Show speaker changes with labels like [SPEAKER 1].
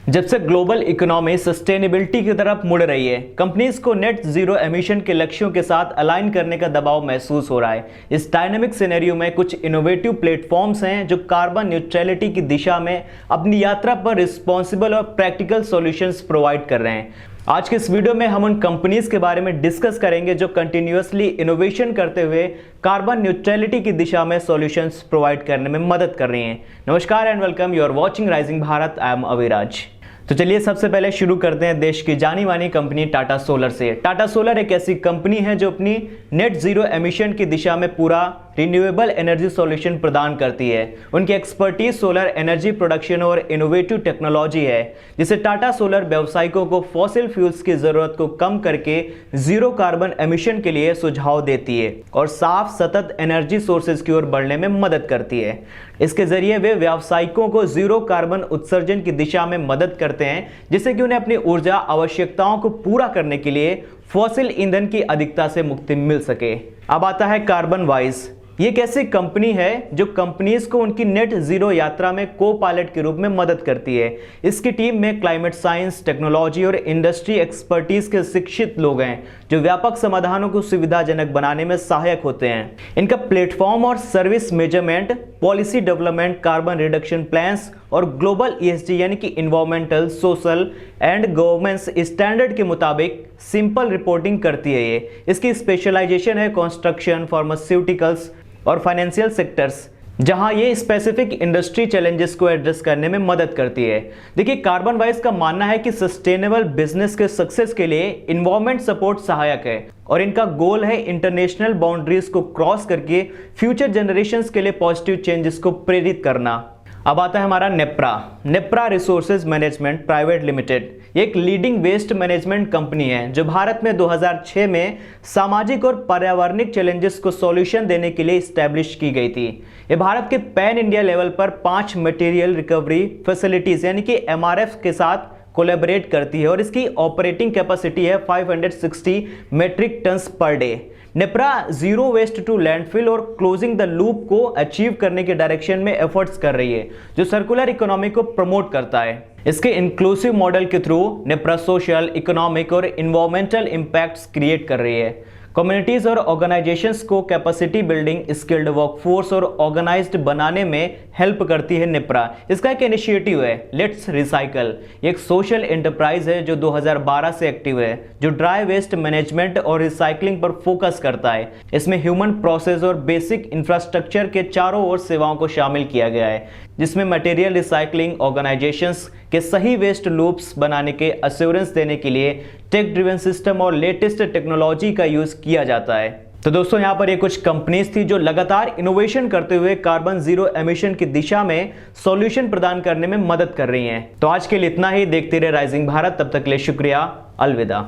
[SPEAKER 1] जब से global economy sustainability की तरफ मुड़ रही है, कंपनीज को नेट जीरो एमिशन के लक्ष्यों के साथ अलाइन करने का दबाव महसूस हो रहा है। इस डायनेमिक सिनेरियो में कुछ इनोवेटिव प्लेटफॉर्म्स हैं जो कार्बन न्यूट्रलिटी की दिशा में अपनी यात्रा पर रिस्पॉन्सिबल और प्रैक्टिकल सॉल्यूशंस प्रोवाइड कर रहे हैं। आज के इस वीडियो में हम उन कंपनीज के बारे में डिस्कस करेंगे जो कंटिन्यूअसली इनोवेशन करते हुए कार्बन न्यूट्रलिटी की दिशा में सॉल्यूशंस प्रोवाइड करने में मदद कर रही हैं। नमस्कार and welcome, you are watching rising Bharat. I am Aviraj. तो चलिए सबसे पहले शुरू करते हैं देश की जानी मानी कंपनी टाटा सोलर से। टाटा सोलर एक ऐसी कंपनी है जो अपनी नेट जीरो एमिशन की दिशा में पूरा रिन्यूएबल एनर्जी सॉल्यूशन प्रदान करती है। उनकी एक्सपर्टीज सोलर एनर्जी प्रोडक्शन और इनोवेटिव टेक्नोलॉजी है, जिसे टाटा सोलर व्यावसायिकों को फॉसिल फ्यूल्स की जरूरत को कम करके जीरो कार्बन एमिशन के लिए सुझाव देती है और साफ सतत एनर्जी सोर्सेज की ओर बढ़ने में मदद करती है। इसके जरिए वे व्यावसायिकों को जीरो कार्बन उत्सर्जन की दिशा में मदद करते हैं, जिससे कि उन्हें अपनी ऊर्जा आवश्यकताओं को पूरा करने के लिए फॉसिल ईंधन की अधिकता से मुक्ति मिल सके। अब आता है कार्बन वाइज। ये एक ऐसी कंपनी है जो कंपनीज को उनकी नेट जीरो यात्रा में को पायलट के रूप में मदद करती है। इसकी टीम में क्लाइमेट साइंस, टेक्नोलॉजी और इंडस्ट्री एक्सपर्टीज के शिक्षित लोग हैं जो व्यापक समाधानों को सुविधाजनक बनाने में सहायक होते हैं। इनका प्लेटफॉर्म और service measurement, policy development, carbon reduction plans और ग्लोबल ईएसजी यानी कि environmental, social and governance standard के मुताबिक सिंपल रिपोर्टिंग करती है। ये इसकी स्पेशलाइजेशन है कंस्ट्रक्शन, फार्मास्यूटिकल्स और फाइनेंशियल सेक्टर्स, जहां ये स्पेसिफिक इंडस्ट्री चैलेंजेस को एड्रेस करने में मदद करती है। देखिए, कार्बन वाइज का मानना है कि सस्टेनेबल बिजनेस के सक्सेस के लिए इन्वायरमेंट सपोर्ट सहायक है और इनका गोल है इंटरनेशनल बाउंड्रीज को क्रॉस करके फ्यूचर जनरेशंस के लिए पॉजिटिव चेंजेस को प्रेरित करना। अब आता है हमारा NEPRA resources management private limited. ये एक लीडिंग वेस्ट मैनेजमेंट कंपनी है जो भारत में 2006 में सामाजिक और पर्यावरणिक चैलेंजेस को सॉल्यूशन देने के लिए स्टैब्लिश की गई थी। ये भारत के पैन इंडिया लेवल पर 5 मटेरियल रिकवरी फैसिलिटीज यानी कि एमआरएफ के साथ कोलैबोरेट करती है और इसकी ऑपरेटिंग कैपेसिटी है 560 metric tons per day. Nepra zero waste to landfill और क्लोजिंग द लूप को अचीव करने के डायरेक्शन में एफर्ट्स कर रही है, जो सर्कुलर इकोनॉमी को प्रमोट करता है। इसके इंक्लूसिव मॉडल के थ्रू नेप्रा सोशल, इकोनॉमिक और इन्वायरमेंटल इंपैक्ट्स क्रिएट कर रही है। कम्युनिटीज और ऑर्गेनाइजेशंस को कैपेसिटी बिल्डिंग, स्किल्ड वर्कफोर्स और ऑर्गेनाइज्ड बनाने में हेल्प करती है नेप्रा। इसका एक इनिशिएटिव है लेट्स रिसाइकल। ये एक सोशल एंटरप्राइज है जो 2012 से एक्टिव है, जो ड्राई वेस्ट मैनेजमेंट और रिसाइकलिंग पर फोकस करता है। इसमें ह्यूमन प्रोसेस और बेसिक इंफ्रास्ट्रक्चर के चारों ओर सेवाओं को शामिल किया गया है, जिसमें मटेरियल रिसाइकलिंग, ऑर्गेनाइजेशंस के सही वेस्ट लूप्स बनाने के अश्योरेंस देने के लिए टेक ड्रिवन सिस्टम और लेटेस्ट टेक्नोलॉजी का यूज किया जाता है। तो दोस्तों, यहाँ पर ये कुछ कंपनीज थी जो लगातार इनोवेशन करते हुए कार्बन जीरो एमिशन की दिशा में सॉल्यूशन प्रदान करने में मदद कर रही हैं। तो आज के लिए इतना ही। देखते रहे राइजिंग भारत। तब तक के लिए शुक्रिया। अलविदा।